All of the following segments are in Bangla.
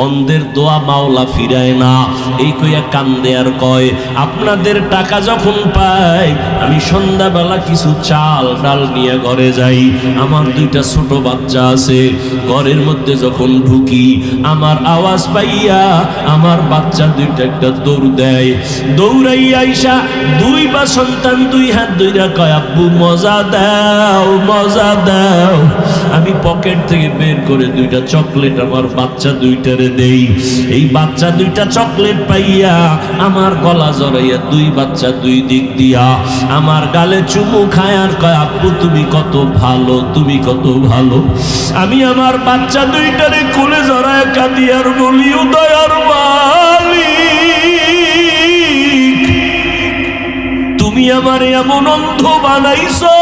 অন্ধের দোয়া মাওলা ফিরায় না, এই কইয়া কান্দে আর কয়, আপনাদের টাকা যখন পাই আমি সন্ধ্যাবেলা কিছু চাল ডাল নিয়ে ঘরে যাই। আমার দুইটা ছোট বাচ্চা আছে, ঘরের মধ্যে যখন ঢুকি আমার আওয়াজ পাইয়া আমার বাচ্চা দুইটা একটা দৌড় দেয়, দৌড়াইয়া আইসা দুই বা সন্তান দুই হাত ধইরা কয়, আব্বু মজা দাও মজা দাও। আমি পকেট থেকে বের করে দুইটা চকলেট আমার বাচ্চা দুইটারে দেই। এই বাচ্চা দুইটা চকলেট পাইয়া আমার গলা জড়াইয়া দুই বাচ্চা দুই দিক দিয়া আমার গালে চুমু খায় আর কয়, আব্বু তুমি কত ভালো, তুমি কত ভালো। আমি আমার বাচ্চা দুইটারে কোলে জড়ায় কাঁদি আর বলি, ও দয়ার মালিক, তুমি আমার এমন অন্ধ বানাইছো,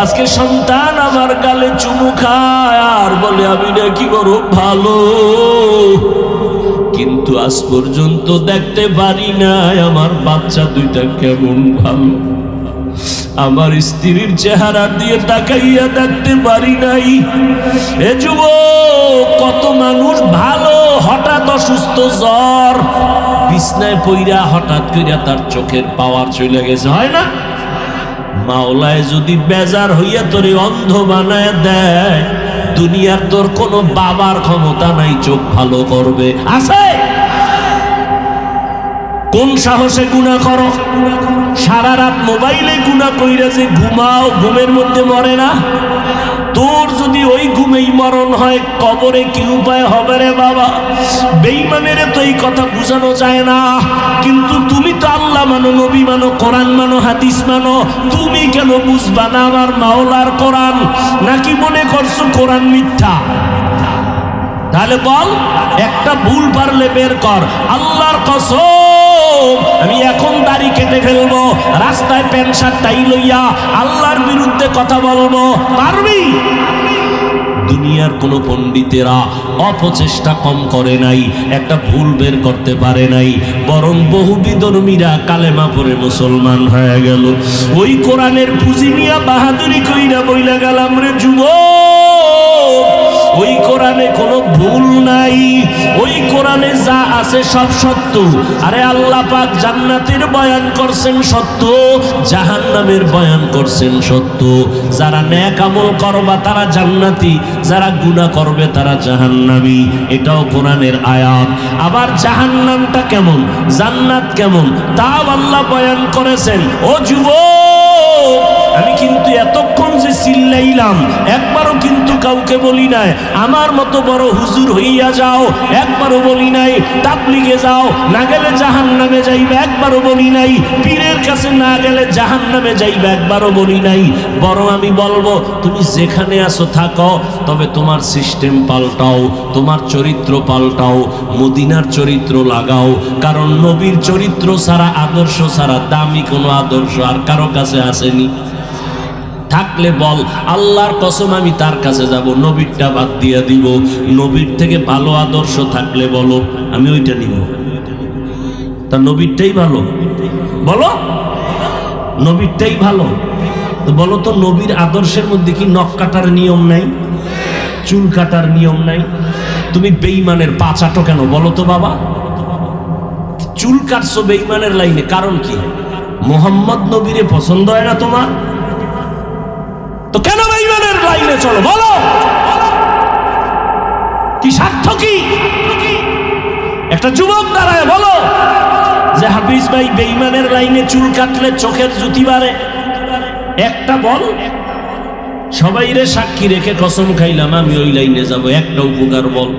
আজকে সন্তান আমার গালে চুমু খায় আর বলে আমি নাকি বড় ভালো, কিন্তু আজ পর্যন্ত দেখতে পারি নাই আমার বাচ্চা দুইটা কেমন ভালো। আমার স্ত্রীর চেহারা দিয়ে তাকাইয়া দেখতে পারি নাই। এ যুবক, কত মানুষ ভালো, হঠাৎ অসুস্থ, জ্বর, বিছনায় পইরা হঠাৎ কইরা তার চোখের পাওয়ার চলে গেছে, হয় না? মাওলায় যদি বেজার হইয়া তোরে অন্ধ বানায় দেয়, দুনিয়ার তোর কোনো বাবার ক্ষমতা নাই চোখ ভালো করবে, আছে? কোন সাহসে গুনাহ করো? সারা রাত মোবাইলে গুনাহ কইরা যে ঘুমাও, ঘুমের মধ্যে মরে না? তোর যদি ওই ঘুমেই মরণ হয়, কবরে কি উপায় হবে রে বাবা? বেঈমানের তো এই কথা বুঝানো যায় না, কিন্তু তুমি তো আল্লাহ মানো, নবী মানো, কোরআন মানো, হাদিস মানো, তুমি কেন বুঝবা না আমার মাওলার কোরআন? নাকি মনে করছো কোরআন মিথ্যা? তাহলে বল, একটা ভুল পারলে বের কর। আল্লাহর কসম, আমি এখন দাড়ি কেটে ফেলবো, রাস্তায় প্যান্ট শার্ট টাই লইয়া আল্লাহর বিরুদ্ধে কথা বলবো, পারবি? দুনিয়ার কোন পণ্ডিতেরা অপচেষ্টা কম করে নাই, একটা ভুল বের করতে পারে নাই, বরং বহু বিধর্মীরা কালেমা পড়ে মুসলমান হয়ে গেল। ওই কোরআনের পুঁজি নিয়া বাহাদুরি কইরা বইলা গেলাম রে যুবক, ওই কোরআনে কোনো ভুল নাই, ওই কোরআনে যা আছে সব সত্য। আরে আল্লাহ পাক জান্নাতের বয়ান করছেন সত্য, জাহান্নামের বয়ান করছেন সত্য। যারা নেক আমল করবা তারা জান্নাতি, যারা গুনাহ করবে তারা জাহান্নামী, এটাও কোরআনের আয়াত। আবার জাহান্নামটা কেমন, জান্নাত কেমন, তাও আল্লাহ বয়ান করেছেন। ও যুবক, আমি কিন্তু এতক্ষণ যে চিল্লাইলাম একবারও কিন্তু কাউকে বলি নাই আমার মতো বড় হুজুর হইয়া যাও, একবারও বলি নাই তাবলীগে যাও, না গেলে জাহান্নামে যাইবে, একবারও বলি নাই পীরের কাছে না গেলে জাহান্নামে যাইবে, একবারও বলি নাই। বরং আমি বলবো, তুমি যেখানে আছো থাকো, তবে তোমার সিস্টেম পাল্টাও, তোমার চরিত্র পাল্টাও, মদিনার চরিত্র লাগাও। কারণ নবীর চরিত্র ছাড়া, আদর্শ ছাড়া দামি কোনো আদর্শ আর কারো কাছে আসেনি। থাকলে বল, আল্লাহর কসম আমি তার কাছে যাব, নবীরটা বাদ দিয়ে দিব। নবীর থেকে ভালো আদর্শ থাকলে বলো, আমি ওইটা নিব। তা নবীরটাই ভালো, বলো নবীরটাই ভালো। তো বলো তো, নবীর আদর্শের মধ্যে কি নখ কাটার নিয়ম নাই, চুল কাটার নিয়ম নাই? তুমি বেঈমানের পা চাটো কেন বলো তো বাবা? চুল কাটছো বেঈমানের লাইনে, কারণ কি? মুহাম্মদ নবীরে পছন্দ হয় না তোমার, তো কেন বেঈমানের লাইনে চলো বলো? কি স্বার্থ কি? একটা যুবক দাঁড়ায় বলো যে হাফিজ ভাই বেঈমানের লাইনে চুল কাটলে চোখের জুতি বাড়ে, একটা বল। সবাই রে সাক্ষী রেখে কসম খাইলাম আমি ওই লাইনে যাব, একটা উপকার বল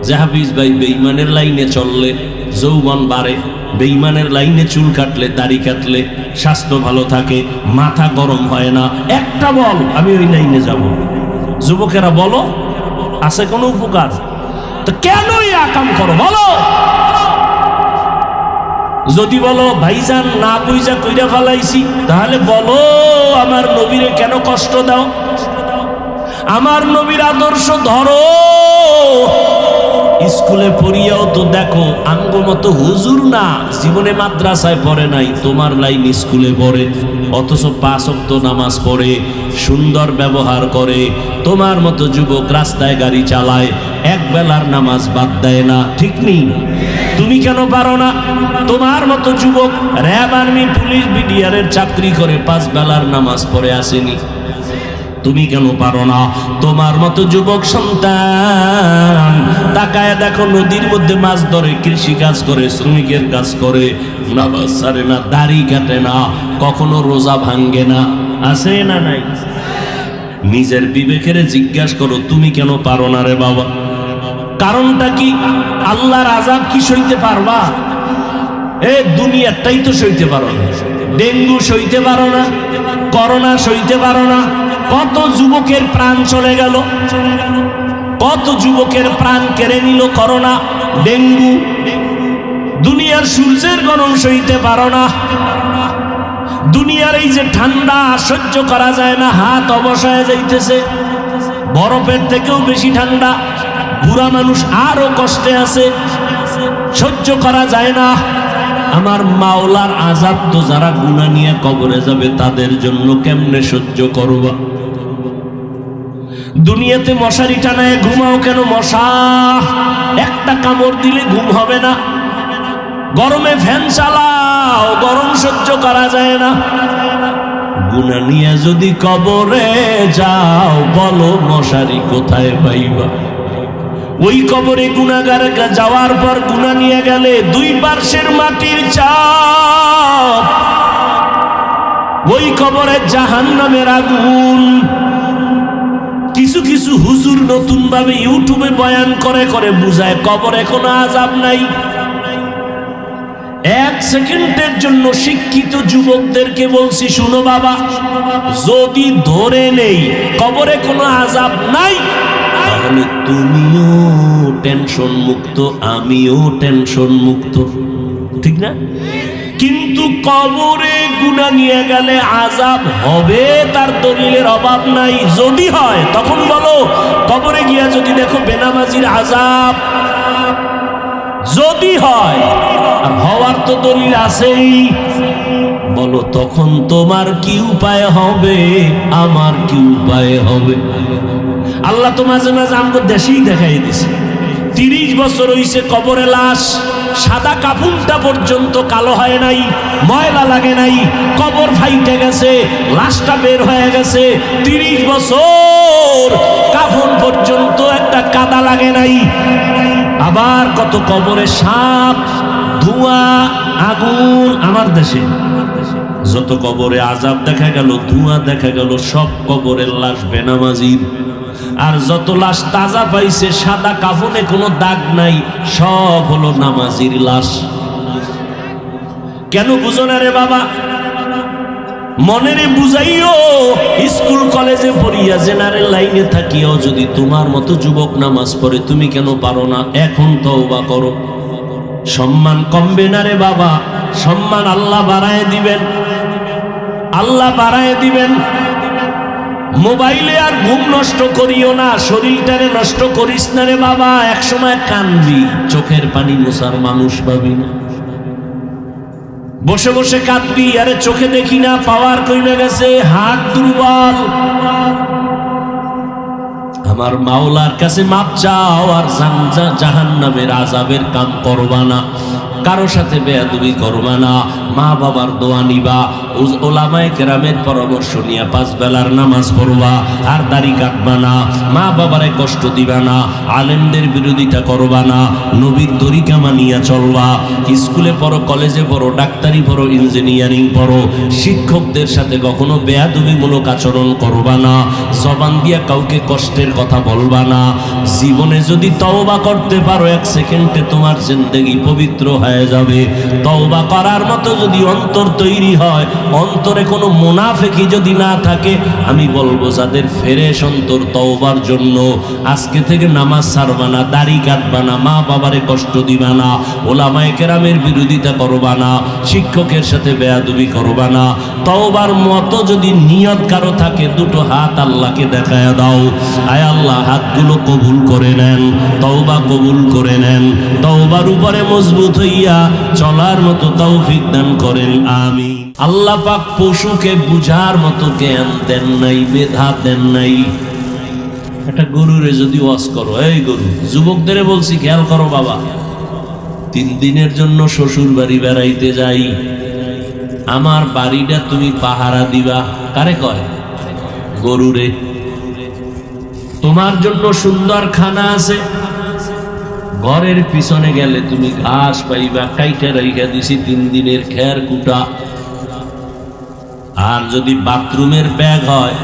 যে হাফিজ ভাই বেঈমানের লাইনে চললে যৌবন বাড়ে, বেঈমানের লাইনে চুল কাটলে, দাড়ি কাটলে স্বাস্থ্য ভালো থাকে, মাথা গরম হয় না, একটা বল আমি ওই লাইনে যাব। যুবকেরা বলো, আছে কোনো উপকার? তো কেন এই আকাম করো বলো? যদি বলো ভাইজান না বুঝা কইরা ফেলাইছি, তাহলে বলো আমার নবীরে কেন কষ্ট দাও? আমার নবীর আদর্শ ধরো, স্কুলে পড়িয়াও তো দেখো আঙ্গো মতো হুজুর না, জীবনে মাদ্রাসায় পড়ে নাই, তোমার লাইন স্কুলে পড়ে, অথচ 5 ওয়াক্ত নামাজ পড়ে, সুন্দর ব্যবহার করে। তোমার মতো যুবক রাস্তায় গাড়ি চালায়, এক বেলার নামাজ বাদ দেয় না, ঠিক নেই? তুমি কেন পারো না? তোমার মতো যুবক র্যাব, আর্মি, পুলিশ, বিডিআরের চাকরি করে 5 বেলার নামাজ পড়ে আসেনি, তুমি কেন পারো না? তোমার মতো যুবক সন্তান তাকায় দেখো, নদীর মধ্যে মাছ ধরে, কৃষি কাজ করে, শ্রমিকের কাজ করে, নামাজ ছাড়ে না, দাড়ি কাটে না, কখনো রোজা ভাঙ্গে না, আছে না নাই? নিজের বিবেকের জিজ্ঞাসা করো, তুমি কেন পারো না রে বাবা? কারণটা কি? আল্লাহর আযাব কি সইতে পারবা? দুনিয়াটাই তো সইতে পারো না, ডেঙ্গু সইতে পারো না, করোনা সইতে পারো না, কত যুবকের প্রাণ চলে গেল, কত যুবকের প্রাণ কেড়ে নিল করোনা, ডেঙ্গু। দুনিয়ার সূর্যের গরম সইতে পারো না, দুনিয়ার এই যে ঠান্ডা সহ্য করা যায় না, হাত অবসায় যাইতেছে, বরফের থেকেও বেশি ঠান্ডা, বুড়া মানুষ আরো কষ্টে আছে, সহ্য করা যায় না। আমার মাওলার আযাব তো যারা গুনাহ নিয়ে কবরে যাবে তাদের জন্য কেমনে সহ্য করবা? দুনিয়াতে মশারি টানায় ঘুমাও কেন? মশা একটা কামড় দিলে ঘুম হবে না, গরমে ফ্যান চালাও, গরম সহ্য করা যায় না। গুনাহ নিয়ে যদি কবরে যাও, বলো মশারি কোথায় পাইবা? ওই কবরে গুনাহগার যাওয়ার পর গুনাহ নিয়ে গেলে 2 পার্শ্বের মাটির চাপ, ওই কবরে জাহান্নামের আগুন। কিছু কিছু হুজুর নতুন ভাবে ইউটিউবে বয়ান করে করে বুঝায় কবরে কোনো আযাব নাই। 1 সেকেন্ডের জন্য শিক্ষিত যুবকদেরকে বলছি, শুনো বাবা, যদি ধরে নেই কবরে কোনো আযাব নাই, তাহলে তুমিও টেনশন মুক্ত, আমিও টেনশন মুক্ত, ঠিক না? কিন্তু কবরে গুনাহ নিয়ে গেলে আযাব হবে, তার দলিলের অভাব নাই। যদি হয় তখন বলো, কবরে গিয়া যদি দেখো বেনামাজির আযাব, যদি হয়, আর হওয়ার তো দলিল আছেই, বলো তখন তোমার কি উপায় হবে, আমার কি উপায় হবে? আল্লাহ তো মাঝে মাঝে আমাদের দেশেই দেখাই দিছে, 30 বছর হইছে কবরে লাশ, সাদা কাফনটা পর্যন্ত কালো হয় নাই, ময়লা লাগে নাই, কবর ফাইটে গেছে, লাশটা বের হয়ে গেছে, 30 বছর কাফন পর্যন্ত একটা কাদা লাগে নাই। আবার কত কবরে সাপ, ধোঁয়া, আগুন। আমার দেশে যত কবরে আযাব দেখা গেল, ধোঁয়া দেখা গেল, সব কবরের লাশ বেনামাজির। আর যত লাশ তাজা পাইছে, সাদা কাফনে কোনো দাগ নাই, সব হলো নামাজির লাশ। কেন বুঝো না রে বাবা? মনেরে বুঝাইও, স্কুল কলেজে পড়িয়া জেনারেল লাইনে থাকিও যদি তোমার মতো যুবক নামাজ পড়ে, তুমি কেন পারো না? এখন তওবা করো। সম্মান কমবে না রে বাবা, সম্মান আল্লাহ বাড়ায় দিবেন, আল্লাহ বাড়ায় দিবেন। মোবাইলে আর ঘুম নষ্ট করিও না, শরীরটারে নষ্ট করিস না রে বাবা। একসময় কানবি, চোখের পানি মোছার মানুষ পাবি না, বসে বসে কাঁদবি, আরে চোখে দেখি না, পাওয়ার কমে গেছে, হাত দুর্বল। আমার মাওলার কাছে মাপ চাও, আর জাহান্নামের আযাবের কাম করবা না, কারো সাথে বেয়াদবি করবা না, মা বাবার দোয়া নিবা, ওলামায়ে কেরামের পরামর্শ নিয়ে 5 বেলার নামাজ পড়বা, আর দাড়ি কাটবা না, মা বাবারে কষ্ট দিবা না, আলেমদের বিরোধিতা করবা না, নবীর তরিকা মানিয়া চলবা। স্কুলে পড়ো, কলেজে পড়ো, ডাক্তারি পড়ো, ইঞ্জিনিয়ারিং পড়ো, শিক্ষকদের সাথে কখনো বেয়াদবিমূলক আচরণ করবা না, জবান দিয়া কাউকে কষ্টের কথা বলবা না। জীবনে যদি তওবা করতে পারো, 1 সেকেন্ডে তোমার জিন্দেগি পবিত্র হয়ে যাবে। তওবা করার মতো যদি অন্তর তৈরি হয়, অন্তরে কোনো মুনাফিকি যদি না থাকে, আমি বলবো যাদের ফ্রেশ অন্তর, তওবার জন্য আজকে থেকে নামাজ ছাড়বা না, দাড়ি কাটবা না, মা বাবারে কষ্ট দিবা না, ওলামায়ে কেরামের বিরোধিতা করবা না, শিক্ষকের সাথে বেয়াদবি করবা না। তওবার মতো যদি নিয়ত কারো থাকে, 2 হাত আল্লাহকে দেখায়া দাও, আয় আল্লাহ হাতগুলো কবুল করে নেন, তওবা কবুল করে নেন, তওবার উপরে মজবুত হইয়া চলার মতো তৌফিক দান করেন, আমিন। আল্লাহ পাক পশুকে বুঝার মতো জ্ঞান দেন নাই, মেধা দেন নাই। একটা গরুরে যদি ওয়াজ করো, এই গরু, যুবকদের বলছি খেয়াল করো বাবা, 3 দিনের জন্য শ্বশুর বাড়ি বেড়াইতে যাই, আমার বাড়িটা তুমি পাহারা দিবা। কারে কয়? গরুরে। তোমার জন্য সুন্দর খানা আছে, ঘরের পিছনে গেলে তুমি ঘাস পাইবা, কাইটা রাইখা দিছি 3 দিনের খের কুটা। আর যদি বাথরুমের ব্যাগ হয়,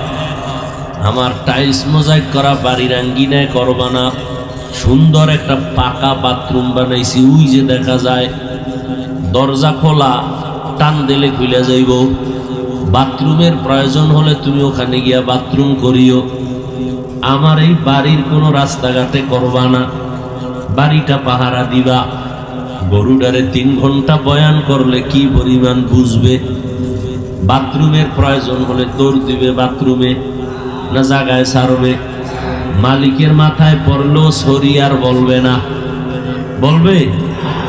আমার টাইলস মোজাইক করা বাড়ির আঙ্গিনায় করবা না, সুন্দর একটা পাকা বাথরুম বানাইছি, ওই যে দেখা যায় দরজা খোলা, টান দিলে খুলে যাইব। বাথরুমের প্রয়োজন হলে তুমি ওখানে গিয়া বাথরুম করিও। আমার এই বাড়ির কোনো রাস্তাঘাটে করবা না, বাড়িটা পাহারা দিবা। গরুটারে 3 ঘন্টা বয়ান করলে কি পরিমাণ বুঝবে? বাথরুমের প্রয়োজন হলে দৌড় দিবে বাথরুমে, না জায়গায় ছাড়বে? মালিকের মাথায় পড়লেও সরি আর বলবে না, বলবে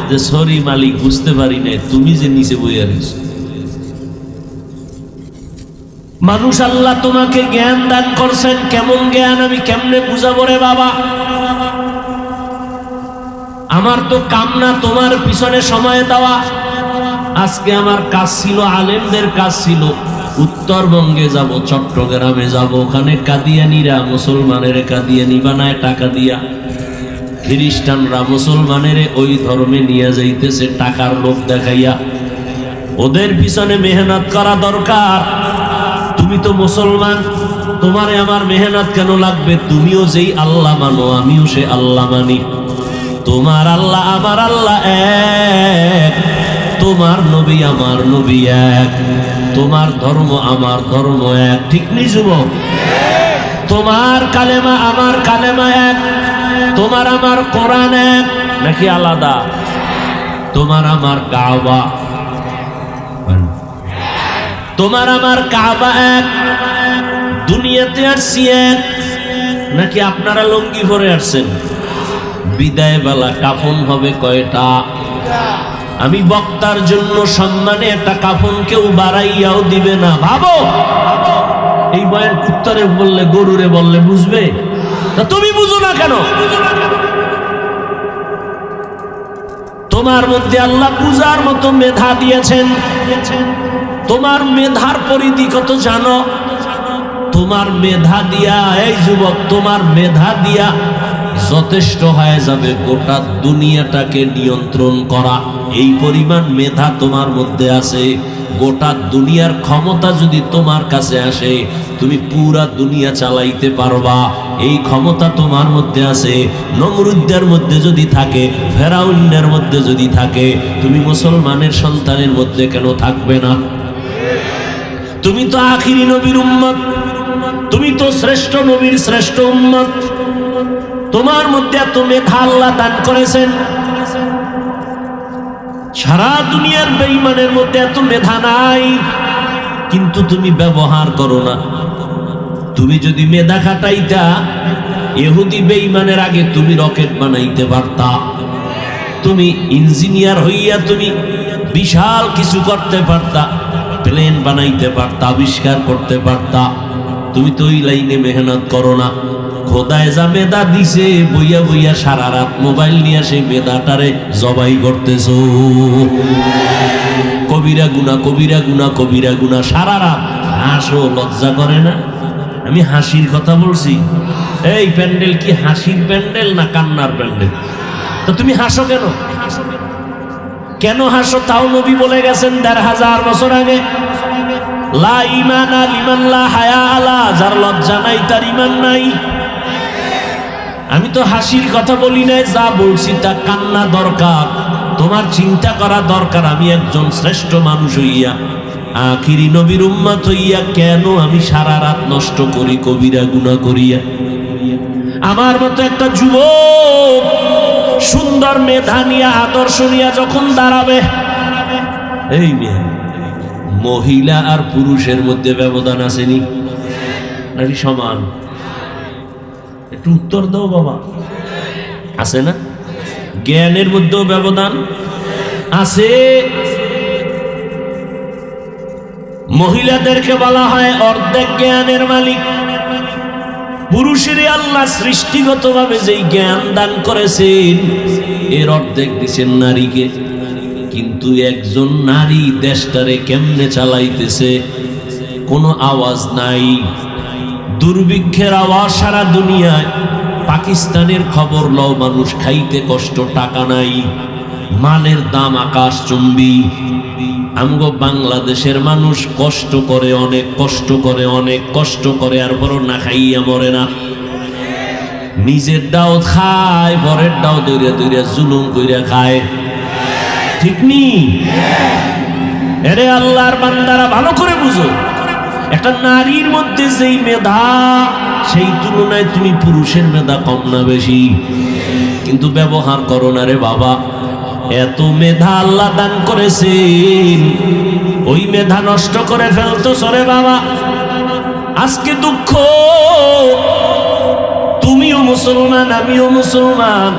যে সরি মালিক, বুঝতে পারি নাই, তুমি যে নিচে বইয়া রয়েছ। মানুষ আল্লাহ তোমাকে জ্ঞান দান করছেন, কেমন জ্ঞান আমি কেমনে বুঝাবো রে বাবা? আমার তো কাম না তোমার পিছনে সময় দেওয়া। আজকে আমার কাজ ছিল, আলেমদের কাজ ছিল, উত্তরবঙ্গে যাব, চট্টগ্রামে যাব, ওখানে কাদিয়ানিরা মুসলমানের কাদিয়ানি বানায় টাকা দিয়া, খ্রিস্টানরা মুসলমানের ওই ধর্মে নিয়ে যাইতেছে টাকার লোভ দেখাইয়া। ওদের পিছনে মেহনত করা দরকার। তুমি তো মুসলমান, তোমারে আমার মেহনত কেন লাগবে? তুমিও যেই আল্লাহ মানো, আমিও সে আল্লাহ মানি। তোমার আল্লাহ আমার আল্লাহ এক, তোমার নবী আমার নবী এক, তোমার ধর্ম আমার ধর্ম এক, ঠিক নেই যুবক? তোমার কালেমা আমার কালেমা এক, তোমার আমার কোরআন এক, নাকি আলাদা? তোমার আমার কাবা, তোমার আমার কাবা এক, দুনিয়াতে আসছি এক, নাকি আপনারা লুঙ্গি পরে আসছেন? বিদায় বেলা কাফন হবে কয়টা? আমি বক্তার জন্য সম্মানে একটা কাফন কেউ বাড়াইয়াও দিবে না। ভাবো, এই বয়ান কুত্তরে বললে, গরুরে বললে বুঝবে? তুমি বুঝো না কেন? তোমার মধ্যে আল্লাহ বুঝার মতো মেধা দিয়েছেন। তোমার মেধার পরিধি কত জানো? তোমার মেধা দিয়া, এই যুবক, তোমার মেধা দিয়া যথেষ্ট হয়ে যাবে গোটা দুনিয়াটাকে নিয়ন্ত্রণ করা। এই পরিমাণ মেধা তোমার মধ্যে আছে। গোটা দুনিয়ার ক্ষমতা যদি তোমার কাছে আসে, তুমি পুরা দুনিয়া চালাইতে পারবা। এই ক্ষমতা তোমার মধ্যে আছে। নমরুদের মধ্যে যদি থাকে, ফেরাউনের মধ্যে যদি থাকে, তুমি মুসলমানের সন্তানের মধ্যে কেন থাকবে না? তুমি তো আখিরি নবীর উম্মত, তুমি তো শ্রেষ্ঠ নবীর শ্রেষ্ঠ উম্মত। তোমার মধ্যে এত মেধা আল্লাহ দান করেছেন। সারা দুনিয়ার বেঈমানের মধ্যে এত মেধা নাই, কিন্তু তুমি ব্যবহার করো না। তুমি যদি মেধা খাটাইতা, ইহুদি বেঈমানের আগে তুমি রকেট বানাইতে পারতা। তুমি ইঞ্জিনিয়ার হইয়া তুমি বিশাল কিছু করতে পারতা, প্লেন বানাইতে পারতা, আবিষ্কার করতে পারতা। তুমি তো ওই লাইনে মেহনত করো না। খোদায় যা মেধা দিছে, বইয়া বইয়া সারা রাত মোবাইল নিয়ে সেই মেধাটারে জবাই করতেছ। কবিরা গুনা, কবিরা গুনা, কবিরা গুনা, সারা রাত। হাসো, লজ্জা করে না? আমি হাসির কথা বলছি। এই প্যান্ডেল কি হাসির প্যান্ডেল না কান্নার প্যান্ডেল? তো তুমি হাসো কেন? কেন হাসো? তাও নবী বলে গেছেন ১৫০০ বছর আগে, লা ঈমানা লিমান লা হায়া আলা, যার লজ্জা নাই তার ঈমান নাই। আমি তো হাসির কথা বলি নাই, যা বলছি তা কান্না দরকার। তোমার চিন্তা করা দরকার, আমি একজন শ্রেষ্ঠ মানুষ হইয়া, আখিরি নবীর উম্মত হইয়া কেন আমি সারা রাত নষ্ট করি কবিরা গুনাহ করিয়া? আমার মতো একটা যুবক সুন্দর মেধা নিয়ে, আদর্শ নিয়ে যখন দাঁড়াবে, এই মেয়ে, মহিলা আর পুরুষের মধ্যে ব্যবধান আসেনি নাকি সমান? একটু উত্তর দাও বাবা। আছে না? জ্ঞানের মধ্যেও ব্যবধান আছে। মহিলাদেরকে বলা হয় অর্ধেক জ্ঞানের মালিক। পুরুষের আল্লাহ সৃষ্টিগতভাবে যেই জ্ঞান দান করেছেন এর অর্ধেক দিচ্ছেন নারীকে। কিন্তু একজন নারী দেশটারে কেমনে চালাইতেছে, কোনো আওয়াজ নাই, দুর্ভিক্ষের আওয়াজ সারা দুনিয়ায়। পাকিস্তানের খবর লও, মানুষ খাইতে কষ্ট, টাকা নাই, মালের দাম আকাশচুম্বী। আমগো বাংলাদেশের মানুষ কষ্ট করে, অনেক কষ্ট করে, অনেক কষ্ট করে, আর বড় না খাইয়া মরে না। নিজের ডাও খায়, বরের ডাও দইরা দইরা জুলুম কইরা খায়। ঠিক নি? এরে আল্লাহর বান্দারা ভালো করে বুঝো, একটা নারীর মধ্যে যেই মেধা, সেই তুলনায় তুমি পুরুষের মেধা কম না বেশি? কিন্তু ব্যবহার করো না রে বাবা। এত মেধা আল্লাহ দান করেছেন, ওই মেধা নষ্ট করে ফেলতো সরে বাবা। আজকে দুঃখ, তুমিও মুসলমান, আমিও মুসলমান।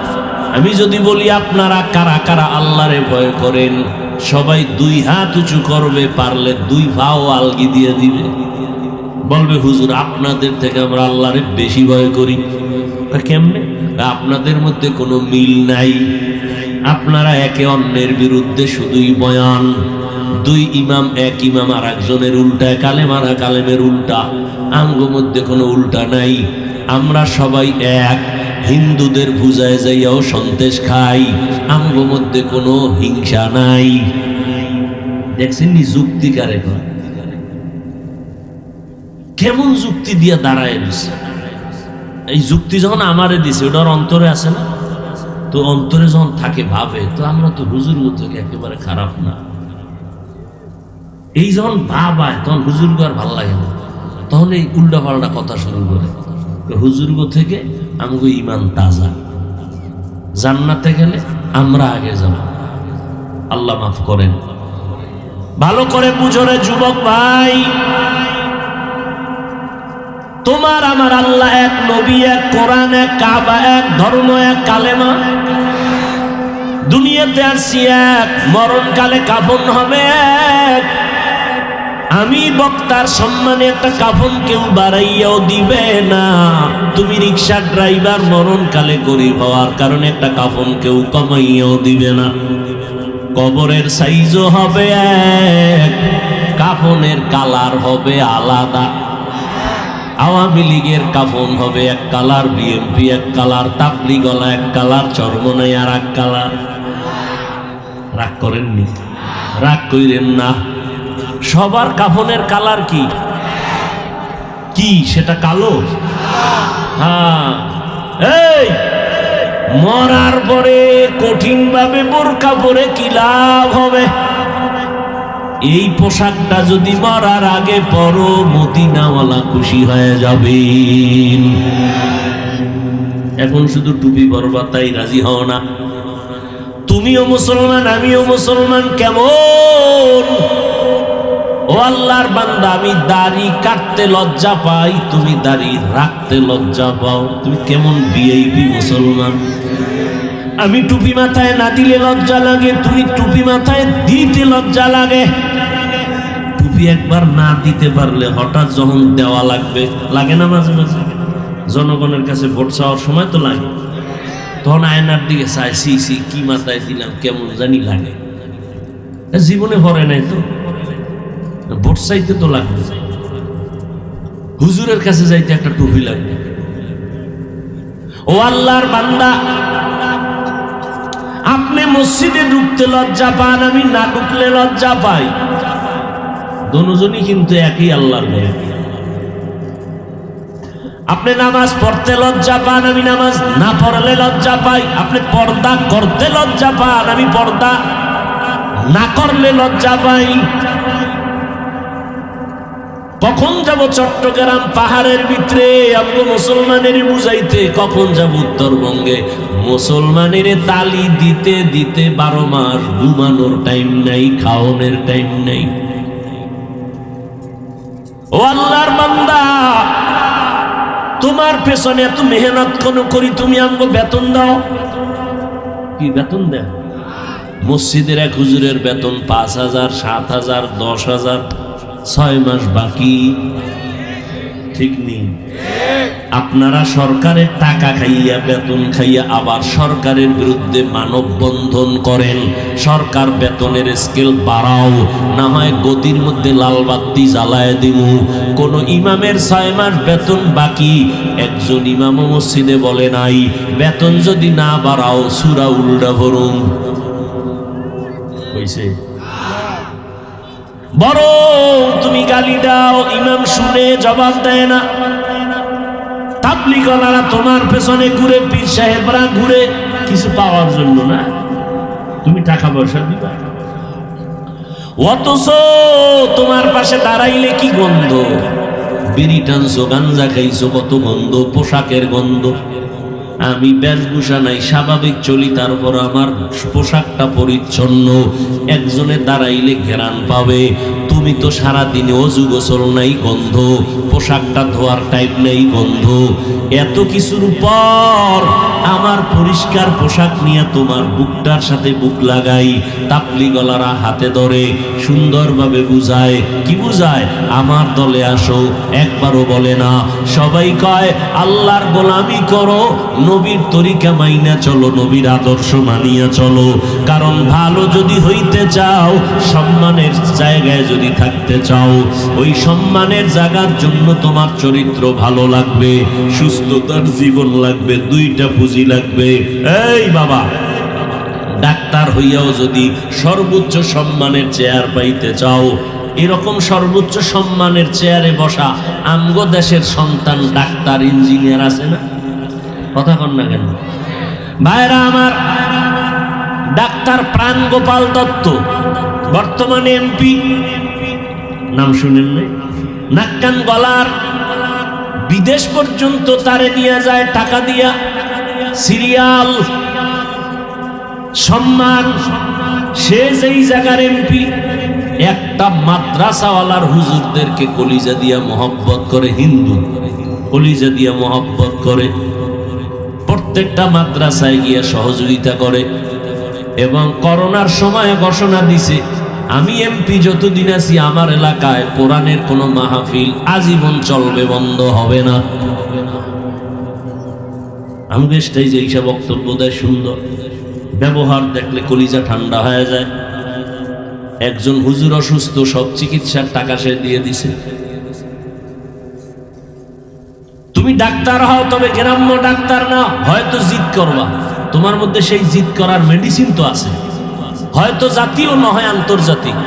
আমি যদি বলি আপনারা কারা কারা আল্লাহরে ভয় করেন, সবাই দুই হাত উঁচু করবে, পারলে দুই পাও আলগি দিয়ে দিবে, বলবে হুজুর আপনাদের থেকে আমরা আল্লাহরে বেশি ভয় করি। কেমনে? আপনাদের মধ্যে কোনো মিল নাই, আপনারা একে অন্যের বিরুদ্ধে শুধুই বয়ান। দুই ইমাম, এক ইমাম আর একজনের উল্টা, কালেম আর কালেমের উল্টা। আঙ্গ মধ্যে কোনো উল্টা নাই, আমরা সবাই এক। হিন্দুদের বুঝায় যাইয়াও সন্দেশ খাই, আঙ্গ মধ্যে কোনো হিংসা নাই। দেখছেন নি যুক্তি কারে করে? কেমন যুক্তি দিয়া দাঁড়ায় দিছে। এই যুক্তি যখন আমারে দিছে, ওটার অন্তরে আছে না? তো অন্তরে যখন থাকে ভাবে, তো আমরা তো হুজুর থেকে একেবারে খারাপ না। এই যখন ভাব হয় তখন হুজুরগো আর ভালো লাগে না, তখন এই উল্টা পাল্টা কথা শুরু করে। হুজুরগো থেকে আমগো ইমান তাজা, জান্নাতে গেলে আমরা আগে যাব। আল্লাহ মাফ করেন। ভালো করে বুঝো রে যুবক ভাই, তোমার আমার আল্লাহ এক, নবী এক, কোরআন এক, কাবা এক, ধর্ম এক, কালেমা। দুনিয়াতে আসছি এক, মরণকালে কাফন হবে এক। আমি বক্তার সম্মানে একটা কাফন কেউ বাড়াইয়াও দিবে না। তুমি রিক্সার ড্রাইভার, মরণকালে গরিব হওয়ার কারণে একটা কাফন কেউ কমাইয়াও দিবে না। কবরের সাইজও হবে এক, কাফনের কালার হবে আলাদা। আওয়ামী লীগের কাফন হবে এক কালার, বিএনপি এক কালার, তাবলিগলা এক কালার, চরমনাই আর এক কালার। রাগ করেননি? রাগ কইরেন না। সবার কাফনের কালার কি কি? সেটা কালো? হ্যাঁ। এই মরার পরে কঠিন ভাবে বোরকা পরে কি লাভ হবে? এই পোশাকটা যদি মরার আগে পরো, মদিনাওয়ালা খুশি হয়ে যাবে। এখন শুধু টুপি পরবা তাই রাজি হও না। তুমিও মুসলমান, আমিও মুসলমান। কেমন? ও আল্লাহর বান্দা, আমি দাড়ি কাটতে লজ্জা পাই, তুমি দাড়ি রাখতে লজ্জা পাও। তুমি কেমন ভিআইপি মুসলমান? আমি টুপি মাথায় না দিলে লজ্জা লাগে, তুমি টুপি মাথায় দিতে লজ্জা লাগে। টুপি একবার না দিতে পারলে হঠাৎ যখন দেওয়া লাগবে, লাগে না মাঝে মাঝে? জনগণের কাছে ভোট চাওয়ার সময় তো লাগে, তখন আয়নার দিকে চাই, সি সি কি মাথায় দিলাম, কেমন জানি লাগে। জীবনে ভরে নাই তো, ভোট চাইতে তো লাগবে। হুজুরের কাছে যাইতে একটা টুপি লাগবে। ও আল্লাহর বান্দা, আপনি মসজিদে ঢুকতে লজ্জা পান, আমি না ঢুকলে লজ্জা পাই। দুজনই কিন্তু একই আল্লাহর ভয়। আপনি নামাজ পড়তে লজ্জা পান, আমি নামাজ না পড়লে লজ্জা পাই। আপনি পর্দা করতে লজ্জা পান, আমি পর্দা না করলে লজ্জা পাই। কখন যাব চট্টগ্রাম পাহাড়ের ভিতরে আমরা মুসলমানের বুঝাইতে, কখন যাব উত্তরবঙ্গে মুসলমানের তালি দিতে দিতে 12 মাস ঘুমানোর টাইম নাই, খাওয়ানোর টাইম নাই। ও আল্লাহর বান্দা, তোমার তোমার পেছনে এত মেহনত কোন করি, তুমি আমাকে বেতন দাও? কি বেতন দেয়? মসজিদের এক হুজুরের বেতন 5,000, 7,000, 10,000, 6 মাস বাকি। ঠিক নেই? আপনারা সরকারের টাকা খাইয়া, বেতন খাইয়া আবার সরকারের বিরুদ্ধে মানববন্ধন করেন। সরকার বেতনের স্কেল বাড়াও, না হয় গদির মধ্যে লাল বাতি জ্বালায় দিব। কোন ইমামের 6 মাস বেতন বাকি, একজন ইমামও মসজিদে বলে নাই বেতন যদি না বাড়াও সূরা উল্টা ভরুন। হইছে? বড় তুমি গালি দাও, ইমাম শুনে জবাব দেয় না। তাবলীগওয়ালারা তোমার পেছনে ঘুরে, পীর সাহেবরা ঘুরে কিছু পাওয়ার জন্য না, তুমি টাকা পয়সা দিবা। অথচ তোমার পাশে দাঁড়াইলে কি গন্ধ, বিড়ি টানছো, গাঞ্জা খাইছো, কত গন্ধ, পোশাকের গন্ধ। আমি বেশভূষা নাই, স্বাভাবিক চলি, তারপর আমার পোশাকটা পরিচ্ছন্ন। একজনে দাঁড়াইলে ঘেরান পাবে, তুমি তো সারাদিনে অজু গোসল নাই, গন্ধ, পোশাকটা ধোয়ার টাইপ নেই, গন্ধ। এত কিছুর পর আমার পরিষ্কার পোশাক নিয়ে তোমার বুকটার সাথে বুক লাগাই। তাবলীগওয়ালারা হাতে ধরে সুন্দরভাবে বুঝায়। কি বুঝায়? আমার দলে আসো। একবারও বলে না, সবাই কয় আল্লাহর গোলামি করো, নবীর তরিকা মাইনা চলো, নবীর আদর্শ মানিয়া চলো। কারণ ভালো যদি হইতে চাও, সম্মানের জায়গায় যদি থাকতে চাও, ওই সম্মানের জায়গার জন্য তোমার চরিত্র ভালো লাগবে, সুস্থতার জীবন লাগবে, 2টা পুঁজি লাগবে। এই বাবা, ডাক্তার হইয়াও যদি সর্বোচ্চ সম্মানের চেয়ার পাইতে চাও, এরকম সর্বোচ্চ সম্মানের চেয়ারে বসা আমগো দেশের সন্তান ডাক্তার, ইঞ্জিনিয়ার আছে না? কথা কন না কেন ভাইরা আমার? ডাক্তার প্রাণ গোপাল দত্ত বর্তমানে এমপি, নাম শুনেন নাই? নাক কান গলার, বিদেশ পর্যন্ত তারে নিয়ে যায় টাকা দিয়া, সিরিয়াল, সম্মান। সে যেই জায়গার এমপি, একটা মাদ্রাসাওয়ালার হুজুরদেরকে কলিজা দিয়া মহব্বত করে, হিন্দু কলিজা দিয়া মহব্বত করে, প্রত্যেকটা মাদ্রাসায় গিয়া সহযোগিতা করে। এবং করোনার সময় ঘোষণা দিছে, আমি এমপি যতদিন আছি আমার এলাকায় কোরআনের কোন মাহফিল আজীবন চলবে, বন্ধ হবে না। আমি দেশটাই যে এইসব বক্তব্য দেয়, সুন্দর ব্যবহার দেখলে কলিজা ঠান্ডা হয়ে যায়। একজন হুজুর অসুস্থ, সব চিকিৎসার টাকা সে দিয়ে দিছে। তুমি ডাক্তার হও, তবে গ্রাম্য ডাক্তার না, হয়তো জিদ করবা, তোমার মধ্যে সেই জিদ করার মেডিসিন তো আছে, হয়তো জাতীয় নয় আন্তর্জাতিক।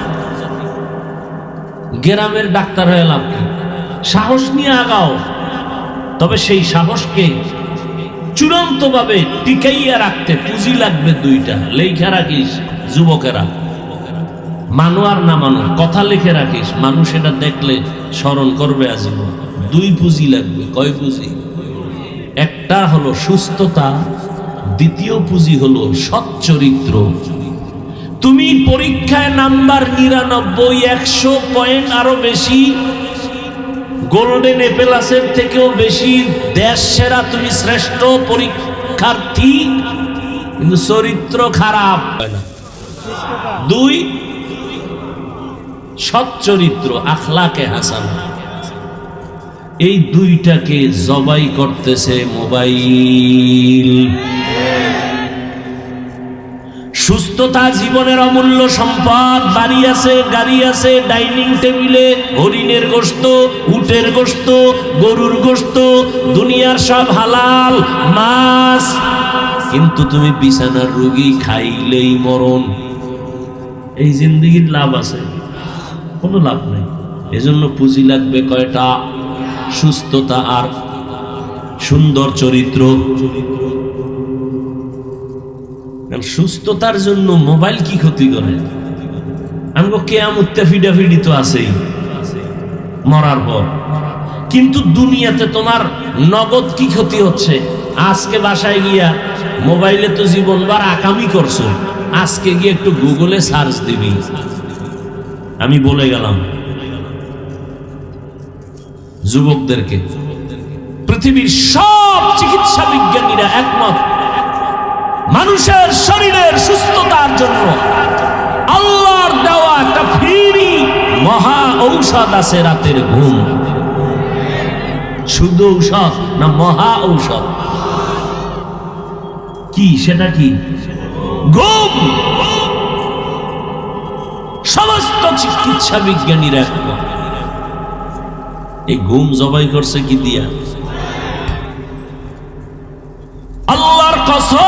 গ্রামের ডাক্তার হয়ে লাভ কি? সাহস নিয়ে আগাও, তবে সেই সাহসকে চূড়ান্ত ভাবে টিকাইয়া রাখতে পুঁজি লাগবে 2টা। লেখা রাখিস যুবকেরা, মানো আর না মানো, কথা লিখে রাখিস, মানুষ এটা দেখলে স্মরণ করবে আজীবন। 2 পুঁজি লাগবে। কয় পুঁজি? একটা হলো সুস্থতা, দ্বিতীয় পুঁজি হলো সৎ চরিত্র। তুমি পরীক্ষায় নাম্বার 99, 100 পয়েন্ট আরো বেশি, গোল্ডেন এপেলাসের থেকেও বেশি, দেশ সেরা, তুমি শ্রেষ্ঠ পরীক্ষার্থী, কিন্তু চরিত্র খারাপ হয় না। 2 সৎ চরিত্র, আখলাকে হাসানা। এই 2টাকে জবাই করতেছে মোবাইল। সুস্থতা জীবনের অমূল্য সম্পদ। বাড়ি আছে, গাড়ি আছে, ডাইনিং টেবিলে হরিণের গোশত, উটের গোশত, গরুর গোশত, দুনিয়ার সব হালাল মাছ, কিন্তু তুমি বিছানার রোগী, খাইলেই মরণ। এই জিন্দেগির লাভ আছে? কোনো লাভ নেই। এজন্য পুঁজি লাগবে কয়টা? সুস্থতা আর সুন্দর চরিত্র। সুস্থতার জন্য মোবাইল কি ক্ষতি করে? আমগো কিয়ামতে ফিডাফিডি তো আছেই মরার পর, কিন্তু দুনিয়াতে তোমার নগদ কি ক্ষতি হচ্ছে? আজকে বাসায় গিয়া মোবাইলে তো জীবনবার আকামি করছো, আজকে গিয়ে একটু গুগলে সার্চ দিবি। আমি বলে গেলাম যুবকদেরকে, পৃথিবীর সব চিকিৎসা বিজ্ঞানীরা একমত, মানুষের শরীরের সুস্থতার জন্য আল্লাহর দেওয়া একটা ফ্রি মহা ঔষধ আছে রাতের ঘুম। শুধু ঔষধ না, মহা ঔষধ। কি সেটা? কি? ঘুম। সমস্ত চিকিৎসা বিজ্ঞানীরা একমত। এই ঘুম জবাই করছে কি দিয়া? আল্লাহর কসম,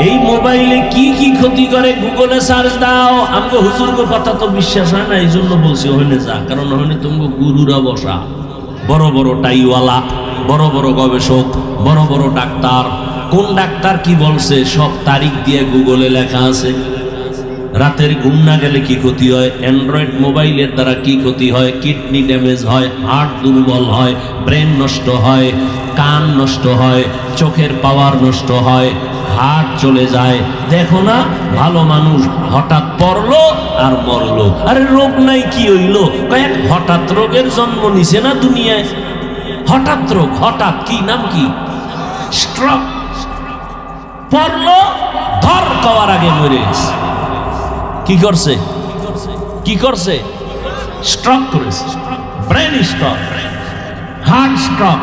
এই মোবাইলে কি কি ক্ষতি করে গুগলে সার্চ দাও। আমাকে হুজুরগো কথা তো বিশ্বাস হয় না, এই জন্য বলছি ওখানে যা, কারণ ওখানে তুমি গুরুরা বসা, বড় বড় টাইওয়ালা, বড় বড় গবেষক, বড় বড় ডাক্তার। কোন ডাক্তার কি বলছে সব তারিখ দিয়ে গুগলে লেখা আছে। রাতের ঘুম না গেলে কি ক্ষতি হয়, অ্যান্ড্রয়েড মোবাইলের দ্বারা কি ক্ষতি হয়, কিডনি ড্যামেজ হয়, হার্ট দুর্বল হয়, ব্রেন নষ্ট হয়, কান নষ্ট হয়, চোখের পাওয়ার নষ্ট হয়, হার্ট চলে যায়। দেখো না, ভালো মানুষ হঠাৎ পড়লো আর মরলো। আরে রোগ নাই, কি হইলো? কয়েক হঠাৎ রোগের জন্ম নিছে না দুনিয়ায়। হঠাৎ রোগ, হঠাৎ। কি নাম? কি? স্ট্রোক। পড়লো, ধর কওয়ার আগে মরে গেছে। কি করছে? কি করছে? স্ট্রোক করেছে। Brain stroke, heart stroke.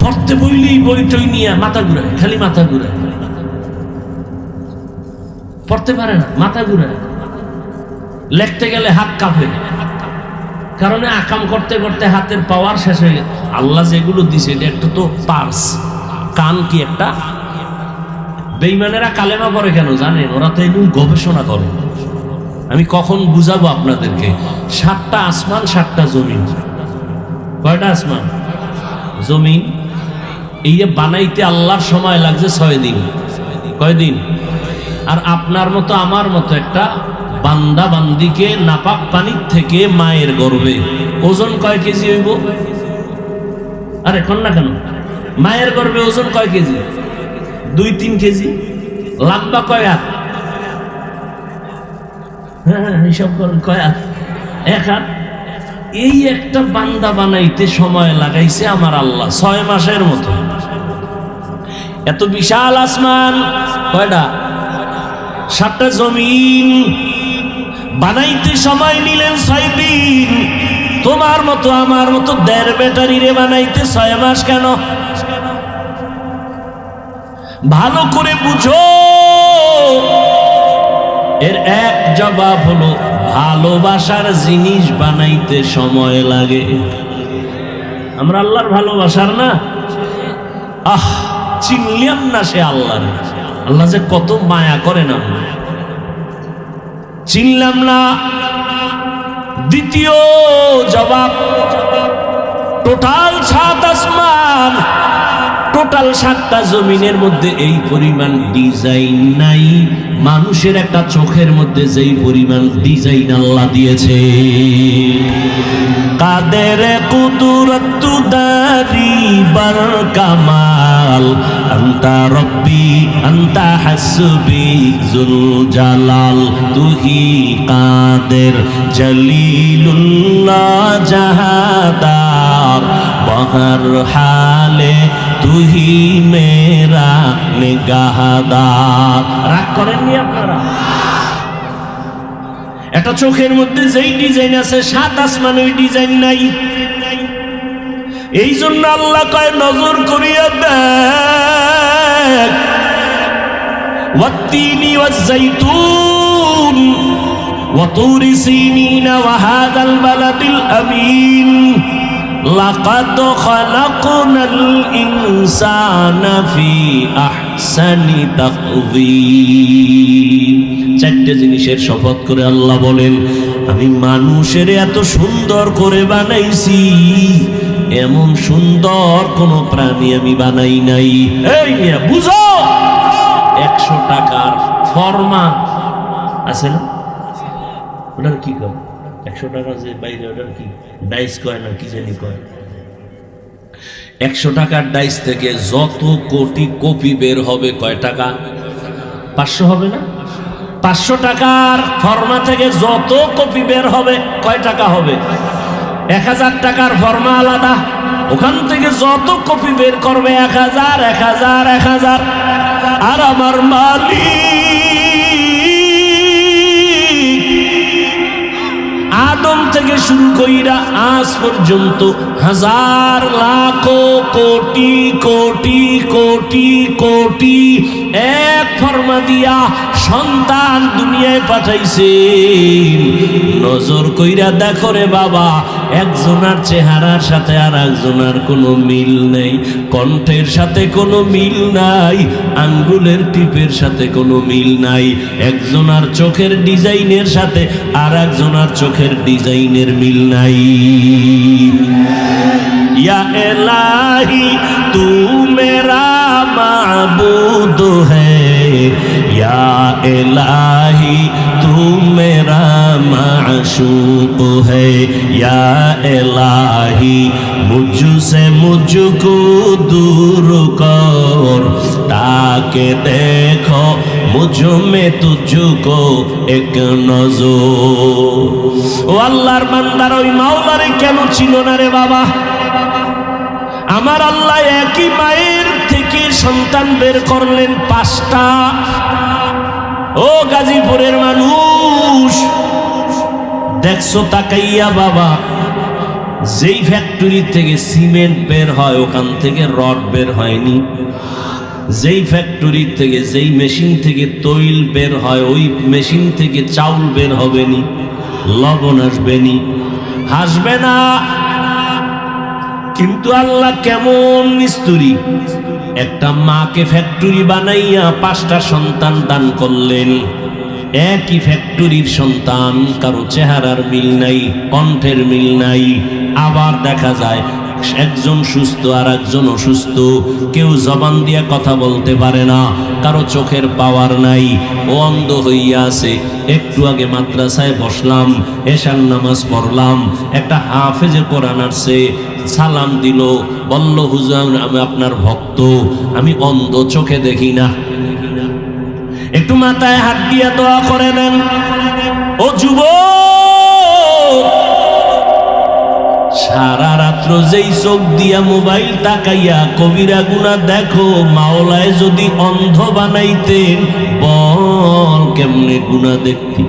পড়তে বইলেই বইটই নিয়ে মাথা ঘুরায়, খালি মাথা ঘুরায়, পড়তে পারে না, মাথা ঘুরায়। লিখতে গেলে হাত কাঁপে, কারণ আকাম করতে করতে হাতের পাওয়ার শেষ হয়ে গেছে। আল্লাহ যেগুলো দিছে এটা একটা তো পার্স। কান কি একটা? বেঈমানেরা কালেমা পড়ে কেন জানেন? ওরা তো এগুলো গবেষণা করে। আমি কখন বুঝাবো আপনাদেরকে। 7টা আসমান, 7টা জমিন। কয়টা আসমান? জমিন। এই যে বানাইতে আল্লাহর সময় লাগছে 6 দিন। কয়দিন? আর আপনার মতো আমার মতো একটা বান্দা বান্দিকে নাপাক পানির থেকে মায়ের গর্ভে ওজন কয় কেজি হইব? আরে কোন না কেন, মায়ের গর্ভে ওজন কয় কেজি? 2-3 কেজি। লম্বা কয় হাত? হ্যাঁ, হিসাব করেন কয় হাত? 1 হাত। এই একটা বান্দা বানাইতে সময় লাগাইছে আমার আল্লাহ 6 মাসের মতো। এত বিশাল আসমান। কয়টা? 7টা জমিন বানাইতে সময় নিলেন 6 দিন। তোমার মতো আমার মতো 1.5 ব্যাটারি রে বানাইতে 6 মাস কেন? ভালো করে বুঝো। এর এক জবাব হলো, ভালোবাসার জিনিস বানাইতে সময় লাগে। আমরা আল্লাহর ভালোবাসার না, চিনলাম না সে আল্লাহ। আল্লাহ যে কত মায়া করেন আমরা চিনলাম না। দ্বিতীয় জবাব, টোটাল 7 আসমান, টোটাল 7টা জমিনের মধ্যে এই পরিমাণ ডিজাইন নাই। মানুষের একটা চোখের মধ্যে যেই পরিমাণ ডিজাইন আল্লাহ দিয়েছে। কাদের কুদরত দারি বার কামাল, আন্তা রব্বি আন্তা হাসবি জুল জালাল, তুহি কাদের জলিলুল্লাহ জাহাদার, বহর হালে তুহি মেরা নিগাহদার। রাগ করেননি আপনারা? একটা চোখের মধ্যে যেই ডিজাইন আছে 7 আসমানে ওই ডিজাইন নাই। এই জন্য আল্লাহ কয়, নজর করিয়া দেখ। ওয়াত্তিনি ওয়াজ্জাইতুন ওয়া তুরি সিনিনা ওয়া হাযাল বালাদিল আমিন, লাকাদ খালাকনাল ইনসানা ফি আহসানি তাকওয়িম। 4টে জিনিসের শপথ করে আল্লাহ বলেন, আমি মানুষের এত সুন্দর করে বানাইছি, এমন সুন্দর কোন প্রাণী আমি বানাই নাই। এই মিয়া বুঝো, 100 টাকার ফর্মা আছে না, ওটার কি কয়? 100 টাকা যে বাইরে, ওটার কি ডাইস কয় না কি জানি কয়। 100 টাকার ডাইস থেকে যত কোটি কপি বের হবে, কয় টাকা? 500 হবে না? 500 টাকার ফর্মা থেকে যত কপি বের হবে কয় টাকা হবে? 1000 টাকার ফর্মা আলাদা, ওখান থেকে যত কপি বের করবে 1000 1000 1000। আর আমার মালিক আদম থেকে শুরু কইরা আজ পর্যন্ত হাজার লাখ কোটি কোটি কোটি কোটি এক ফর্মা দিয়া সন্তান দুনিয়ায় পাঠাইছে। নজর কইরা দেখো রে বাবা, একজনের চেহারার সাথে আর একজনের কোনো মিল নেই, কণ্ঠের সাথে কোনো মিল নাই, আঙ্গুলের টিপের সাথে কোনো মিল নাই, একজনের চোখের ডিজাইনের সাথে আর একজনের চোখের ডিজাইনের মিল নাই। ইয়া ইলাহি তু মেরা মাবুদ হ্যায়, ইয়া ইলাহি তু মেরা মাশূক হ্যায়, ইয়া ইলাহি মুঝসে মুঝকো দূর কর, তাকে দেখো মুঝ মে তুঝকো এক নজর। ও আল্লাহর বান্দার ওই মাওলারে কেন ছিল না রে বাবা? আমার আল্লাহ একই মায়ের থেকে সন্তান বের করলেন 5টা। ও গাজীপুরের মানুষ, দেখছো তাকাইয়া বাবা, যেই ফ্যাক্টরি থেকে সিমেন্ট বের হয় ওখান থেকে রড বের হয়নি, যেই ফ্যাক্টরি থেকে যেই মেশিন থেকে তৈল বের হয় ওই মেশিন থেকে চাউল বের হবে নি, লবণ আসবে নি, হাসবে না। কিন্তু আল্লাহ কেমন মিস্ত্রি, একটা মাকে ফ্যাক্টরি বানাইয়া 5টা সন্তান দান করলেন। একই ফ্যাক্টরির সন্তান, কারো চেহারার মিল নাই, কণ্ঠের মিল নাই। আবার দেখা যায় একজন সুস্থ আর একজন অসুস্থ, কেউ জবান দিয়া কথা বলতে পারে না, কারো চোখের পাওয়ার নাই, ও অন্ধ হইয়া আছে। একটু আগে মাদ্রাসায় বসলাম, এশার নামাজ পড়লাম, একটা হাফেজে কোরআন আসছে, সালাম দিল, বলল হুজুর আমি আপনার ভক্ত, আমি অন্ধ, চোখে দেখি না। একটু মাথায় হাত দিয়া দোয়া করে দেন। ও যুবক, সারা রাত্র যেই চোখ দিয়া মোবাইল তাকাইয়া কবিরা গুনাহ দেখো, মাওলায় যদি অন্ধ বানাইতেন বল কেমনে গুনাহ দেখতি?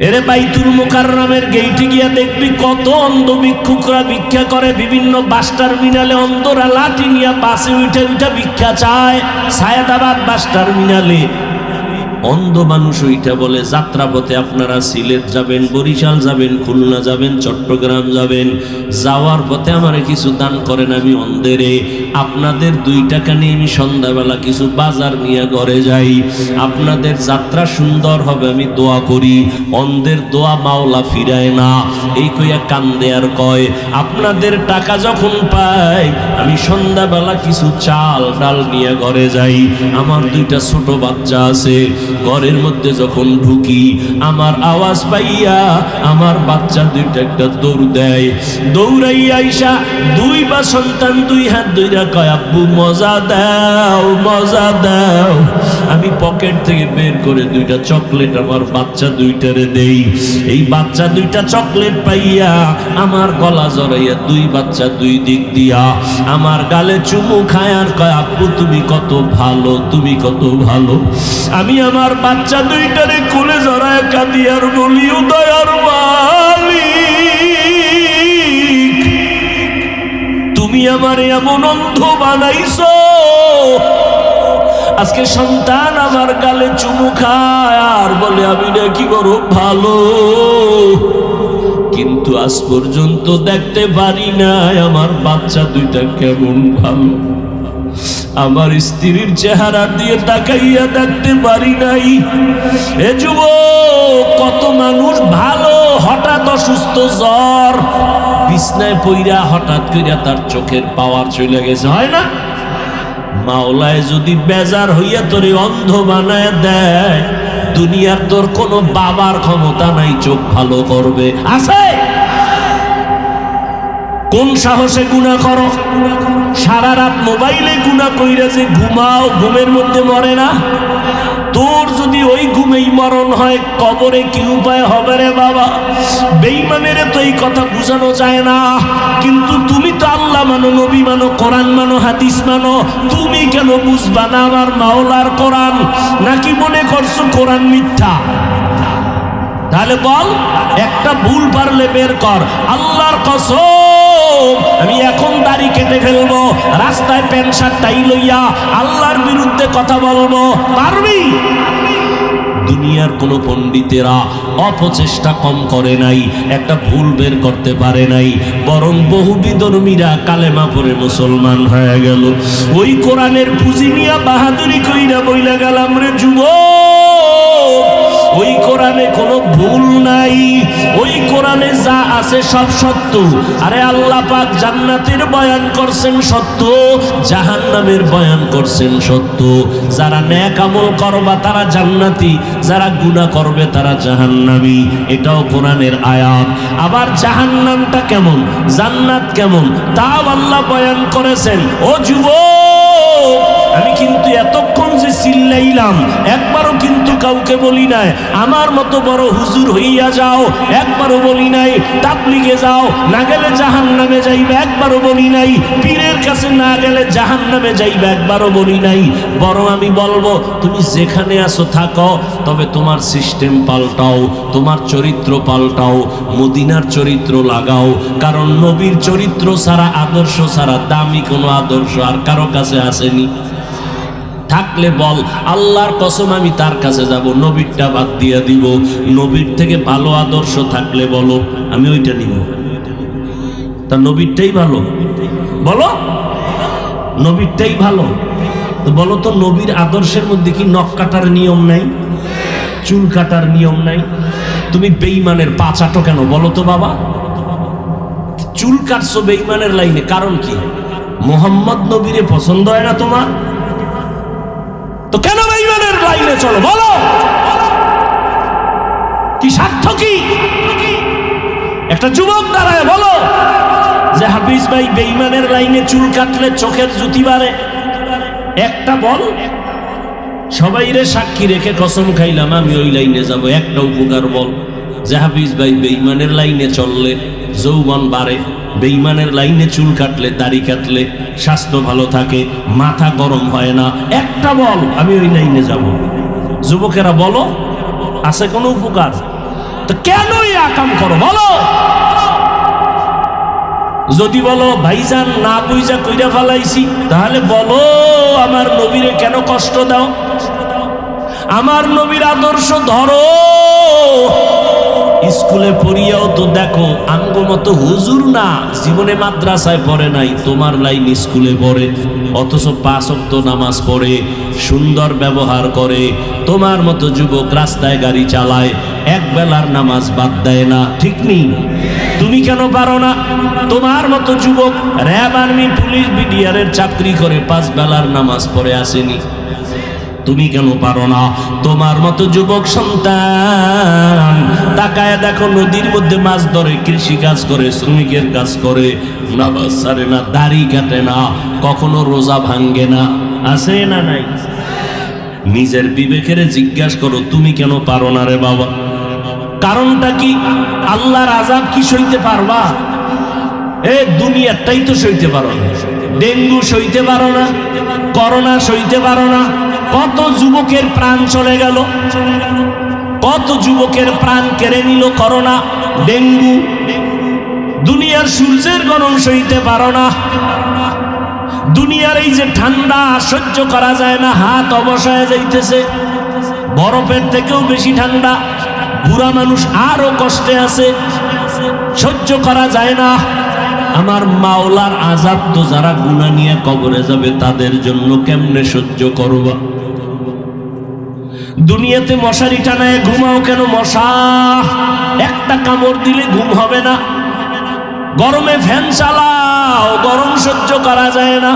এরে বাইতুল মুকাররমের গেইটে গিয়া দেখবি কত অন্ধ ভিক্ষুকরা ভিক্ষা করে, বিভিন্ন বাস টার্মিনালে অন্ধরা লাঠি নিয়ে বাসে উঠে উঠে ভিক্ষা চায়। সায়েদাবাদ বাস টার্মিনালে অন্ধ মানুষ ওইটা বলে যাত্রাপথে আপনারা সিলেট যাবেন, বরিশাল যাবেন, খুলনা যাবেন, চট্টগ্রাম যাবেন, যাওয়ার পথে আমারে কিছু দান করেন, আমি অন্ধেরে আপনাদের 2 টাকা নিয়ে আমি সন্ধ্যাবেলা কিছু বাজার নিয়ে ঘরে যাই, আপনাদের যাত্রা সুন্দর হবে আমি দোয়া করি। অন্ধের দোয়া মাওলা ফিরায় না, এই কইয়া কান্দে আর কয় আপনাদের টাকা যখন পাই আমি সন্ধ্যাবেলা কিছু চাল ডাল নিয়ে ঘরে যাই। আমার 2টা ছোট বাচ্চা আছে, ঘরের মধ্যে যখন ঢুকি আমার আওয়াজ পাইয়া আমার বাচ্চা 2টা একটা দৌড় দেয়, দৌড়াইয়া আইসা 2 সন্তান 2 হাত ধইরা কয় আব্বু মজা দাও মজা দাও। আমি পকেট থেকে বের করে 2টা চকলেট আমার বাচ্চা 2টারে দেই। এই বাচ্চা 2টা চকলেট পাইয়া আমার গলা জড়াইয়া 2 বাচ্চা 2 দিক দিয়া আমার গালে চুমু খায় আর কয় আব্বু তুমি কত ভালো, তুমি কত ভালো। আমি আমার বাচ্চা 2টারে কোলে জড়ায় কাঁদি আর বলি ও দয়ার মালিক, তুমি আমার এমন অন্ধ বানাইছো, আজকে সন্তান আমার গালে চুমু খায় আর বলে আমি নাকি বড় ভালো, কিন্তু আজ পর্যন্ত দেখতে পারি নাই আমার বাচ্চা 2টা কেমন ভালো। আমার স্ত্রীর চেহারা দিয়ে তাকাইয়া দেখতে পারি নাই। এ যুবক, কত মানুষ ভালো হঠাৎ অসুস্থ, জ্বর, বিছনায় পইরা হঠাৎ কইরা তার চোখের পাওয়ার চলে গেছে, হয় না? মাওলায় যদি বেজার হইয়া তোরে অন্ধ বানায় দেয়, দুনিয়ার তোর কোনো বাবার ক্ষমতা নাই চোখ ভালো করবে, আছে? কোন সাহসে গুনাহ করো? সারা রাত মোবাইলে গুনাহ কইরা যে ঘুমাও, ঘুমের মধ্যে মরে না? তোর যদি ওই ঘুমেই মরণ হয় কবরে কি উপায় হবে রে বাবা? বেঈমানের তো এই কথা বোঝানো যায় না, কিন্তু তুমি তো আল্লাহ মানো, নবী মানো, কোরআন মানো, হাদিস মানো, তুমি কেন বুঝবা না আমার মাওলার কোরআন? নাকি মনে করছো কোরআন মিথ্যা? তাহলে বল, একটা ভুল পারলে বের কর। আল্লাহর কসম, আমি এখন দাড়ি কেটে ফেলবো, রাস্তায় প্যান্ট শার্ট টাই লইয়া আল্লাহর বিরুদ্ধে কথা বলবো, পারবি? দুনিয়ার কোন পণ্ডিতেরা অপচেষ্টা কম করে নাই, একটা ভুল বের করতে পারে নাই, বরং বহু বিধর্মীরা কালেমা পড়ে মুসলমান হয়ে গেল। ওই কোরআনের পুঁজি নিয়ে বাহাদুরি কইরা বইলা গেলাম রে যুবক, ওই কোরআনে কোনো ভুল নাই, ওই কোরআনে যা আছে সব সত্য। আরে আল্লাহ পাক জান্নাতের বয়ান করছেন সত্য, জাহান্নামের বয়ান করছেন সত্য। যারা নেক আমল করবা তারা জান্নাতি, যারা গুনাহ করবে তারা জাহান্নামী, এটাও কোরআনের আয়াত। আবার জাহান্নামটা কেমন, জান্নাত কেমন, তাও আল্লাহ বয়ান করেছেন। ও যুবক, আমি কিন্তু এতক্ষণ যে চিল্লাইলাম একবারও কিন্তু কাউকে বলি নাই আমার মতো বড় হুজুর হইয়া যাও, একবারও বলি নাই তাবলীগে যাও, না গেলে জাহান্নামে যাইবে, একবারও বলি নাই পীরের কাছে না গেলে জাহান্নামে যাইবে, একবারও বলি নাই। বরং আমি বলবো তুমি যেখানে আছো থাকো, তবে তোমার সিস্টেম পাল্টাও, তোমার চরিত্র পাল্টাও, মদিনার চরিত্র লাগাও। কারণ নবীর চরিত্র ছাড়া, আদর্শ ছাড়া দামি কোনো আদর্শ আর কারো কাছে আসেনি। থাকলে বল, আল্লাহর কসম আমি তার কাছে যাব, নবীরটা বাদ দিয়ে দিব। নবীর থেকে ভালো আদর্শ থাকলে বলো, আমি ওইটা নিব। তা নবীরটাই ভালো, বলো নবীরটাই ভালো। তো বলো তো, নবীর আদর্শের মধ্যে কি নখ কাটার নিয়ম নাই, চুল কাটার নিয়ম নাই? তুমি বেঈমানের পা চাটো কেন বলো তো বাবা? চুল কাটছো বেঈমানের লাইনে, কারণ কি? মোহাম্মদ নবীরে পছন্দ হয় না তোমার, তো কেন বেঈমানের লাইনে চলো বলো? কি স্বার্থ কি? একটা যুবক দাঁড়ায় বলো যে হাফিজ ভাই বেঈমানের লাইনে চুল কাটলে চোখের জুতি বাড়ে, একটা বল। সবাই রে সাক্ষী রেখে কসম খাইলাম আমি ওই লাইনে যাব, একটা উপকার বল যে হাফিজ ভাই বেঈমানের লাইনে চললে যৌবন বাড়ে, বেঈমানের লাইনে চুল কাটলে, দাড়ি কাটলে স্বাস্থ্য ভালো থাকে, মাথা গরম হয় না, একটা বল আমি ওই লাইনে যাব। যুবকেরা বলো, আছে কোনো উপকার? তো কেন এই আকাম করো বলো? যদি বলো ভাইজান না বুঝা কইরা ফেলাইছি, তাহলে বলো আমার নবীরে কেন কষ্ট দাও? আমার নবীর আদর্শ ধরো। স্কুলে পড়িয়াও তো দেখো আঙ্গো মতো হুজুর না, জীবনে মাদ্রাসায় পড়ে নাই, তোমার লাইন স্কুলে পড়ে, অথচ 5 ওয়াক্ত নামাজ পড়ে, সুন্দর ব্যবহার করে। তোমার মতো যুবক রাস্তায় গাড়ি চালায়, এক বেলার নামাজ বাদ দেয় না, ঠিক নেই? তুমি কেন পারো না? তোমার মতো যুবক র্যাব, আর্মি, পুলিশ, বিডিআরের চাকরি করে 5 বেলার নামাজ পড়ে আসেনি, তুমি কেন পারো না? তোমার মতো যুবক সন্তান তাকায় দেখো, নদীর মধ্যে মাছ ধরে, কৃষি কাজ করে, শ্রমিকের কাজ করে, নামাজ ছাড়ে না, দাড়ি কাটে না, কখনো রোজা ভাঙ্গে না, আছে না নাই? নিজের বিবেকের জিজ্ঞাসা করো, তুমি কেন পারো না রে বাবা? কারণটা কি? আল্লাহর আযাব কি সইতে পারবা? এ দুনিয়াটাই তো সইতে পারো না, ডেঙ্গু সইতে পারো না, করোনা সইতে পারো না, কত যুবকের প্রাণ চলে গেল, কত যুবকের প্রাণ কেড়ে নিল করোনা, ডেঙ্গু। দুনিয়ার সূর্যের গরম সইতে পারো না, দুনিয়ার এই যে ঠান্ডা সহ্য করা যায় না, হাত অবসায় যাইতেছে, বরফের থেকেও বেশি ঠান্ডা, বুড়া মানুষ আরো কষ্টে আছে, সহ্য করা যায় না। আমার মাওলার আযাব তো যারা গুনাহ নিয়ে কবরে যাবে তাদের জন্য কেমনে সহ্য করবা? দুনিয়াতে মশারি টানায় ঘুমাও কেন? মশা একটা কামড় দিলে ঘুম হবে না। গরমে ফ্যান চালাও, গরম সহ্য করা যায় না।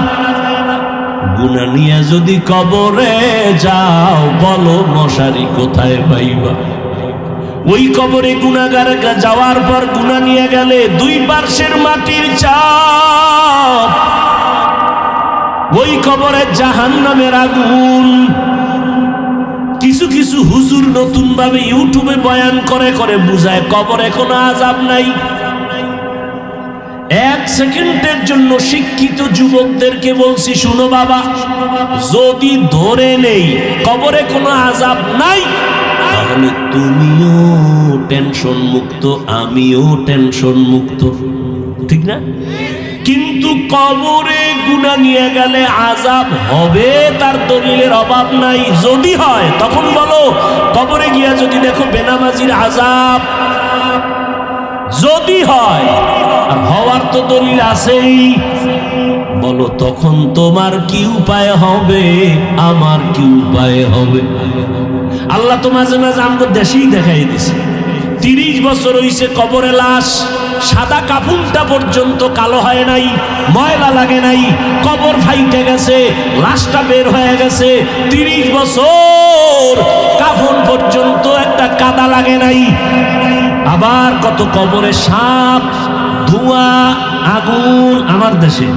গুনাহ নিয়ে যদি কবরে যাও, বলো মশারি কোথায় পাইবা? ওই কবরে গুনাহগার যাওয়ার পর গুনাহ নিয়ে গেলে 2 পার্শ্বের মাটির চাপ, ওই কবরে জাহান্নামের আগুন। কি কিছু হুজুর নতুন ভাবে ইউটিউবে বয়ান করে করে বুঝায় কবরে কোনো আযাব নাই। এক সেকেন্ডের জন্য শিক্ষিত যুবকদেরকে বলছি, শুনো বাবা, যদি ধরে নেই কবরে কোনো আযাব নাই, তাহলে তুমিও টেনশন মুক্ত, আমিও টেনশন মুক্ত, ঠিক না? কিন্তু কবরে গুনাহ নিয়ে গেলে আযাব হবে, তার দলিলের অভাব নাই। যদি হয় তখন বলো, কবরে গিয়া যদি দেখো বেনামাজির আযাব, যদি হয়, আর হওয়ার তো দলিল আছেই, বলো তখন তোমার কি উপায় হবে, আমার কি উপায় হবে? আল্লাহ তো মাঝে মাঝে আমাদের দেশেই দেখাই দিছে, 30 বছর হইছে কবরে লাশ, সাদা কাফনটা পর্যন্ত কালো হয় নাই, ময়লা লাগে নাই, কবর ফাইটে গেছে, লাশটা বের হয়ে গেছে, 30 বছর কাফন পর্যন্ত একটা কাদা লাগে নাই। আবার কত কবরে সাপ, ধোঁয়া, আগুন। আমার দেশে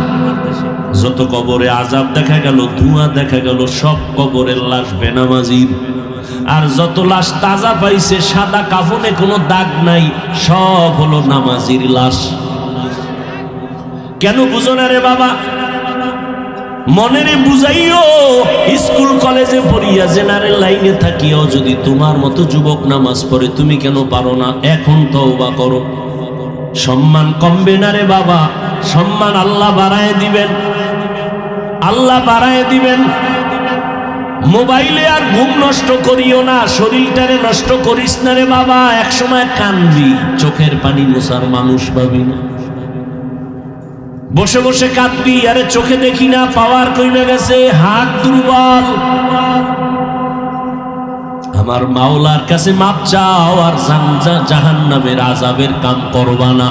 যত কবরে আযাব দেখা গেল, ধোঁয়া দেখা গেল, সব কবরের লাশ বেনামাজির। আর যত লাশ তাজা পাইছে, সাদা কাফনে কোনো দাগ নাই, সব হলো নামাজির লাশ। কেন বুঝো না রে বাবা? মনেরে বুঝাইও, স্কুল কলেজে পড়িয়া জেনারেল লাইনে থাকিও যদি তোমার মতো যুবক নামাজ পড়ে, তুমি কেন পারো না? এখন তওবা করো। সম্মান কমবে না রে বাবা, সম্মান আল্লাহ বাড়ায় দিবেন, আল্লাহ বাড়ায় দিবেন। মোবাইলে আর ঘুম নষ্ট করিও না, শরীরটারে নষ্ট করিস না রে বাবা। একসময় কানবি, চোখের পানি মোছার মানুষ পাবি না। বসে বসে কাঁদবি, আরে চোখে দেখি না, পাওয়ার কমে গেছে, হাত দুর্বল। আমার মাওলার কাছে মাপ চাও, আর জাহান্নামের আযাবের কাম করবা না,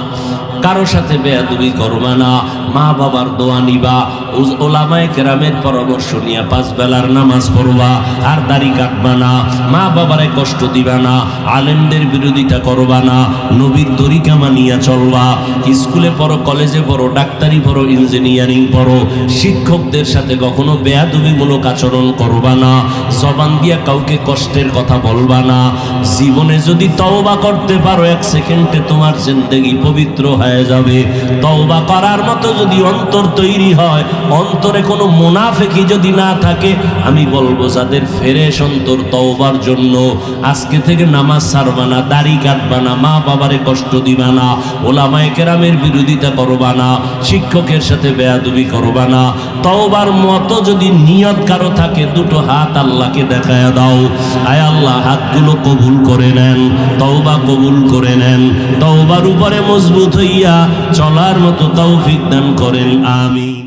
কারো সাথে বেয়াদবি করবা না, মা বাবার দোয়া নিবা, ওলামায়ে কেরামের পরামর্শ নিয়ে 5 বেলার নামাজ পড়বা, আর দাড়ি কাটবা না, মা বাবারে কষ্ট দিবা না, আলেমদের বিরোধিতা করবা না, নবীর তরিকা মানিয়া চলবা। স্কুলে পড়ো, কলেজে পড়ো, ডাক্তারি পড়ো, ইঞ্জিনিয়ারিং পড়ো, শিক্ষকদের সাথে কখনো বেয়াদবিমূলক আচরণ করবা না, জবান দিয়া কাউকে কষ্টের কথা বলবা না। জীবনে যদি তওবা করতে পারো, 1 সেকেন্ডে তোমার জিন্দেগি পবিত্র হয়ে যাবে। তওবা করার মতো যদি অন্তর তৈরি হয়, অন্তরে কোনো মুনাফিকি যদি না থাকে, আমি বলবো যাদের ফ্রেশ অন্তর, তওবার জন্য আজকে থেকে নামাজ ছাড়বা না, দাড়ি কাটবা না, মা বাবারে কষ্ট দিবা না, ওলামায়ে কেরামের বিরোধিতা করবা না, শিক্ষকের সাথে বেয়াদবি করবা না। তওবার মতো যদি নিয়ত কারো থাকে, 2টো হাত আল্লাহকে দেখায়া দাও, আয় আল্লাহ হাতগুলো কবুল করে নেন, তওবা কবুল করে নেন, তওবার উপরে মজবুত হইয়া চলার মতো তৌফিক দান করেন, আমিন।